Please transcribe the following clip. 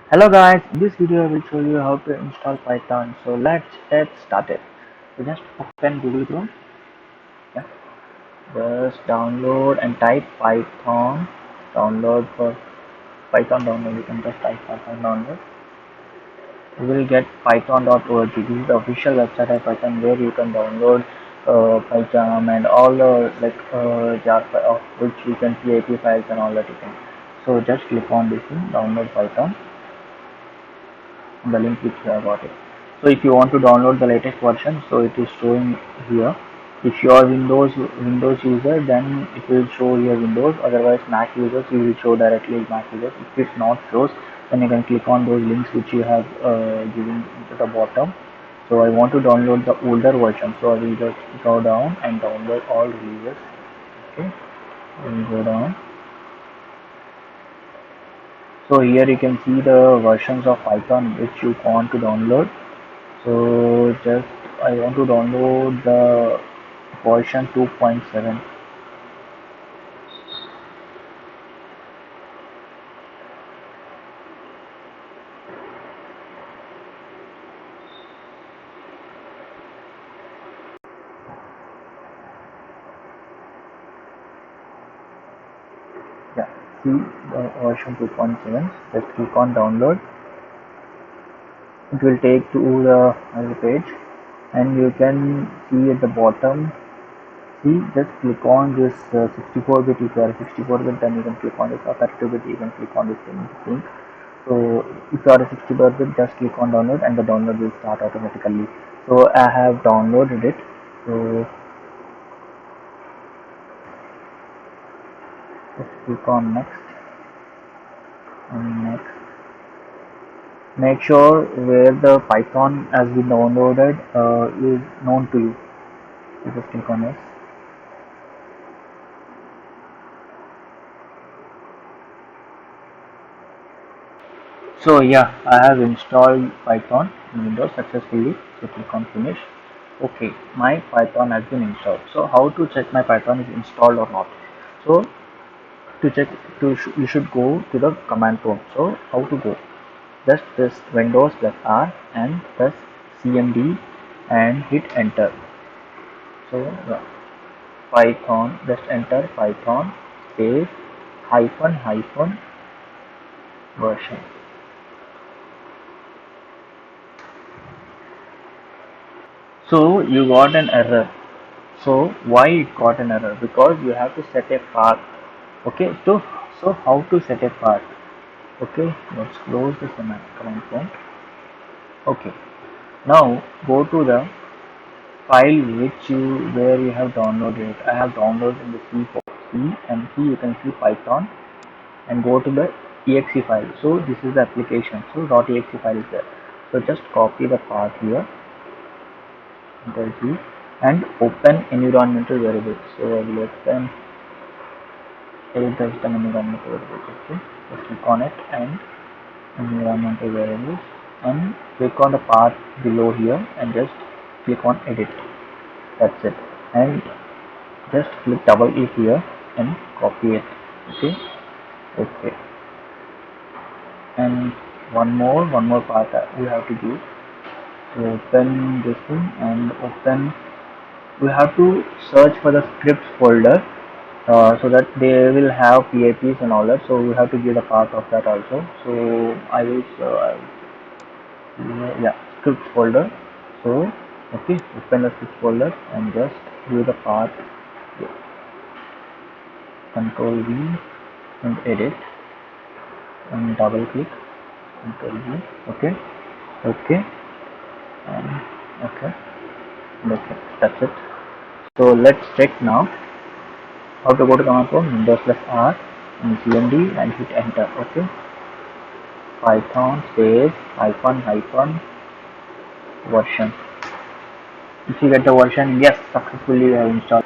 Hello guys, in this video I will show you how to install Python. So let's get started. So just open Google Chrome, yeah. Just download and type Python. Download for Python download. You can just type Python download. You will get python.org. This is the official website of Python where you can download Python and all the Java of which you can see API files and all that you can. So just click on this thing, download Python. The link which you have got it. So if you want to download the latest version, so it is showing here. If you are Windows user, then it will show here Windows. Otherwise, Mac users, you will show directly Mac users. If it not shows, then you can click on those links which you have given to the bottom. So I want to download the older version, so I will just go down and download all releases. Okay, I will go down. So here you can see the versions of Python which you want to download. So just I want to download the version 2.7. Yeah, see the version 2.7. Just click on download. It will take to the other page, and you can see at the bottom. See, just click on this 64-bit. If you are 64-bit, then you can click on this. Or 32-bit, you can click on this thing. So if you are a 64-bit, just click on download, and the download will start automatically. So I have downloaded it. So just click on next and next. Make sure where the Python has been downloaded is known to you. You just click on yes. So yeah, I have installed Python in Windows successfully. So click on finish. Okay, my Python has been installed. So how to check my Python is installed or not? So to check, you should go to the command prompt. So how to go? Just press Windows plus R and press CMD and hit enter. So yeah, Python, just enter Python space hyphen version. So you got an error. So why it got an error? Because you have to set a path. Okay, so how to set a path? Okay, let's close this command prompt. Okay, now go to the file which you where you have downloaded it. I have downloaded in the C and C you can see Python and go to the exe file. So this is the application. So .exe file is there. So just copy the path here, Ctrl C, and open environmental variables. So I will open edit the system environmental variables. Okay, just click on it and environmental variables and click on the path below here and just click on edit. That's it. And just click double click here and copy it. Okay, and one more part we have to do. So open this thing and open, we have to search for the scripts folder, so that they will have PAPs and all that, so we have to give the part of that also. So I will yeah, scripts folder. So okay, open the scripts folder and just give the path, control V and edit and double click, control V. Okay, okay, and okay, okay, that's it. So let's check now how to go to command prompt, Windows plus R and CMD and hit enter. Okay, Python space hyphen version. If you get the version, yes, successfully you have installed.